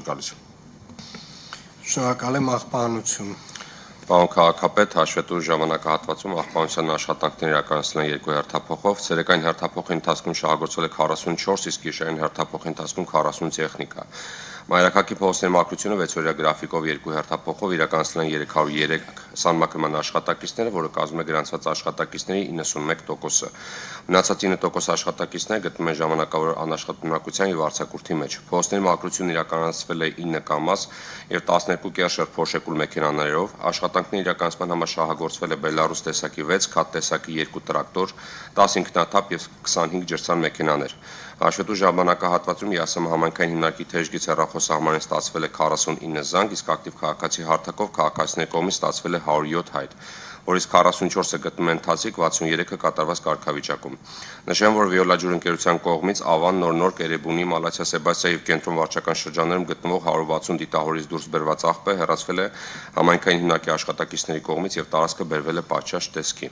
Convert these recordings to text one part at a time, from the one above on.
Շնորհակալություն։ Շնորհակալ եմ, աղբանություն։ Պարոն քաղաքապետ, հաշվետու ժամանակահատվածում աղբանության աշխատանքներ իրականացնել են 2 հերթափոխով, ցերեկային հերթափոխի ընթացքում շահագործվել է 44, իսկ գիշերային հերթափոխի ընթացքում 40 տեխնիկա։ Մայրաքաղաքի փողոցների մաքրությունը 6-օրյա գրաֆիկով 2 հերթափոխով իրականացնել են 303 սանմակրման աշխատակիցները, որը կազմում է գրանցված աշխատակիցների 91%-ը։ Մնացած 9% աշխատակիցները գտնվում են ժամանակավոր անաշխատունակության եւ արձակուրդի մեջ։ Փողոցների մաքրությունն իրականացվել է 9 կամազ եւ 12 կերշեր փոշեկուլ մեքենաներով։ Աշխատանքների իրականացման համար շահագործվել է Բելարուս տեսակի 6, Քաթ տեսակի 2 տրակտոր, 10 ինքնաթափ եւ 25 ջրցան մեքենաներ։ Հաշվետու ժամանակահատվածում ԵԱՍՄ համայնքային հիմնարկի թեժգից հեռախոսահամարին ստացվել է 49 զանգ, իսկ ակտիվ քաղաքացի հարթակով քաղաքացիների կողմից ստացվել է 107 հայտ, որից 44-ը գտնվում են ընթացիկ, 63-ը կատարված կարգավիճակում։ Նշեմ, որ Վիոլա ջուր ընկերության կողմից Ավան, Նոր, Կերեբունի, Մալացիա, Սեբաստիա եւ կենտրոն վարչական շրջաններում գտնվող 160 դիտահորից դուրս բերված աղբը հեռացվել է համայնքային հիմնարկի աշխատակիցների կողմից եւ տարածքը բերվել է պատշաճ տեսքի։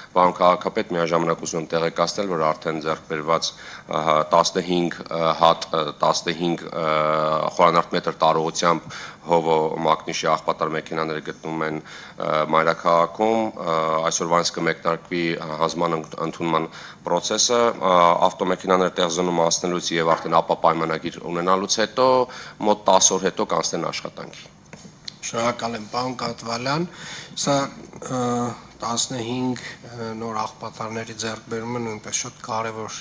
Պարոն քաղաքապետ, միաժամանակ ուզում եմ տեղեկացնել, որ արդեն ձեռք բերված 15 հատ 15 խորանարդ մետր տարողությամբ հովո մակնիշի աղբատար մեքենաները գտնվում են Մայրաքաղաքում, այսօրվանից կմեկնարկվի հանձնման ընդունման process-ը, ավտոմեքենաները տեղզոնում անցնելուց եւ արդեն ապա պայմանագիր ունենալուց հետո մոտ 10 օր հետո կանցնեն աշխատանքի։ Շնորհակալ եմ, պարոն Կատվալյան, սա 15 նոր աղբատարների ձեռքբերումը նույնպես շատ կարևոր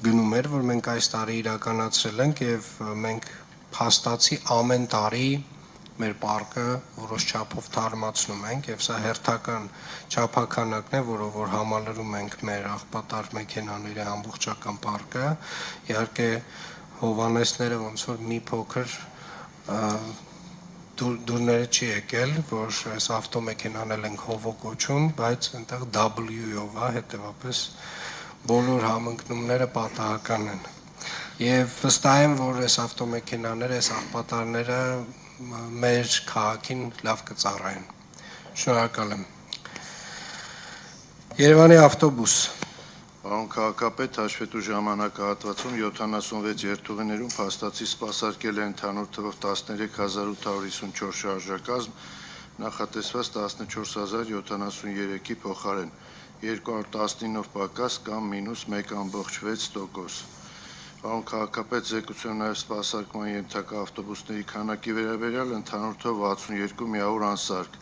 գնում էր, որ մենք այս տարի իրականացրել ենք եւ մենք փաստացի ամեն տարի մեր պարկը որոշ չափով թարմացնում ենք եւ սա հերթական չափականակն է, որով որ համալրում ենք մեր աղբատար մեքենաների ամբողջական պարկը։ Իհարկե Հովանեսները ոնց որ մի փոքր դուրները չի եկել, որ այս ավտոմեքենան ենք հովո կոչում, բայց այնտեղ W-ով է, հետեւապես բոլոր համընկնումները պատահական են։ Եվ վստահ եմ, որ այս ավտոմեքենաները, այս աղբատարները մեր քաղաքին լավ կծառայեն։ Շնորհակալ եմ։ Երևանի ավտոբուս։ Պարոն քաղաքապետ, հաշվետու ժամանակահատվածում 76 երթուղիներում փաստացի սպասարկել է ընդհանուր թվով 13854 շարժակազմ, նախատեսված 14073-ի փոխարեն 219-ով պակաս կամ -1.6%։ Պարոն քաղաքապետ, զեկուցում նաև սպասարկման ենթակա ավտոբուսների քանակի վերաբերյալ ընդհանուր թվով 62 միավոր անսարք,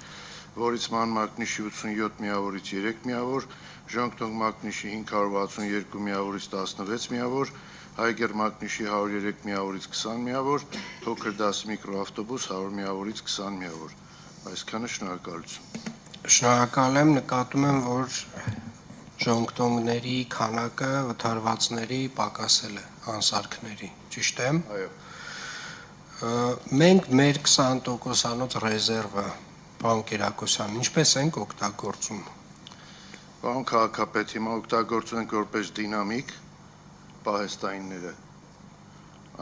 որից ման մակնիշի 87 միավորից 3 միավոր, Ժանգթոնգ մակնիշի 562 միավորից 16 միավոր, Հայգեր մակնիշի 103 միավորից 20 միավոր, փոքր դասի միկրոավտոբուս 100 միավորից 20 միավոր։ Այսքանը, շնորհակալություն։ Շնորհակալ եմ, նկատում եմ, որ ժանգթոնգների քանակը վթարվածների պակասել է անսարքների, ճիշտ է։ Այո։ Մենք մեր 20%-անոց ռեզերվը, պարոն Կիրակոսյան, ինչպես ենք օգտագործում։ Պարոն քաղաքապետ, հիմա օգտագործում ենք որպես դինամիկ պահեստայինները,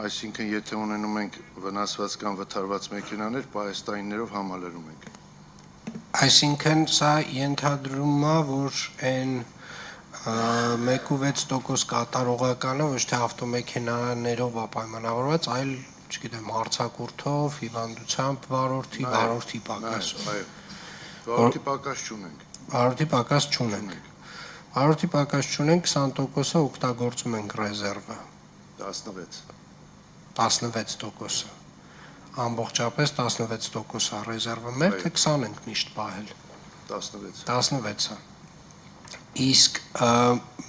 այսինքն եթե ունենում ենք վնասված կամ վթարված մեքենաներ, պահեստայիններով համալրում ենք։ Այսինքն սա ենթադրում է, որ այն 1.6% կատարողականը ոչ թե ավտոմեքենաներով է պայմանավորված, այլ, չգիտեմ, հարցակուրթով, հիվանդությամբ, վարորդի պակասով։ Այո։ Վարորդի պակաս չունենք։ Վարորդի պակաս չունենք։ Վարորդի պակաս չունենք, 20%-ը օգտագործում ենք ռեզերվը։ 16%։ Ամբողջապես 16%-ը ռեզերվը մեր, թե 20 ենք միշտ պահել։ 16-ը։ Իսկ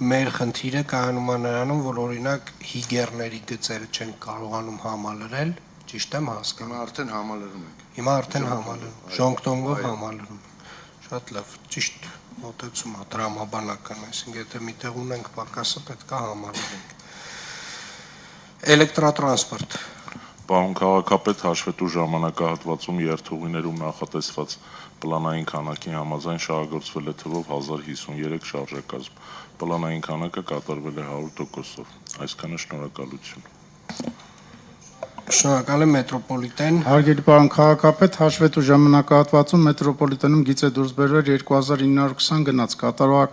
մեր խնդիրը կայանում է նրանում, որ օրինակ հիգերների գծերը չեն կարողանում համալրել, ճիշտ եմ հասկանում։ Հիմա արդեն համալրում ենք։ Հիմա արդեն համալրում, ժանգթոնգով համալրում։ Շատ լավ, ճիշտ մոտեցում է, տրամաբանական, այսինքն եթե միտեղ ունենք պակասը, պետք է համալրենք։ Էլեկտրատրանսպորտ։ Պարոն քաղաքապետ, հաշվետու ժամանակահատվածում երթուղիներում նախատեսված պլանային քանակի համաձայն շահագործվել է թվով 1053 շարժակազմ, պլանային քանակը կատարվել է 100%-ով, այսքանը, շնորհակալություն։ Շնորհակալ եմ, մետրոպոլիտեն։ Հարգելի պարոն քաղաքապետ, հաշվետու ժամանակահատվածում մետրոպոլիտենում գիծ է դուրս բերվել 2920 գնաց, կատարողական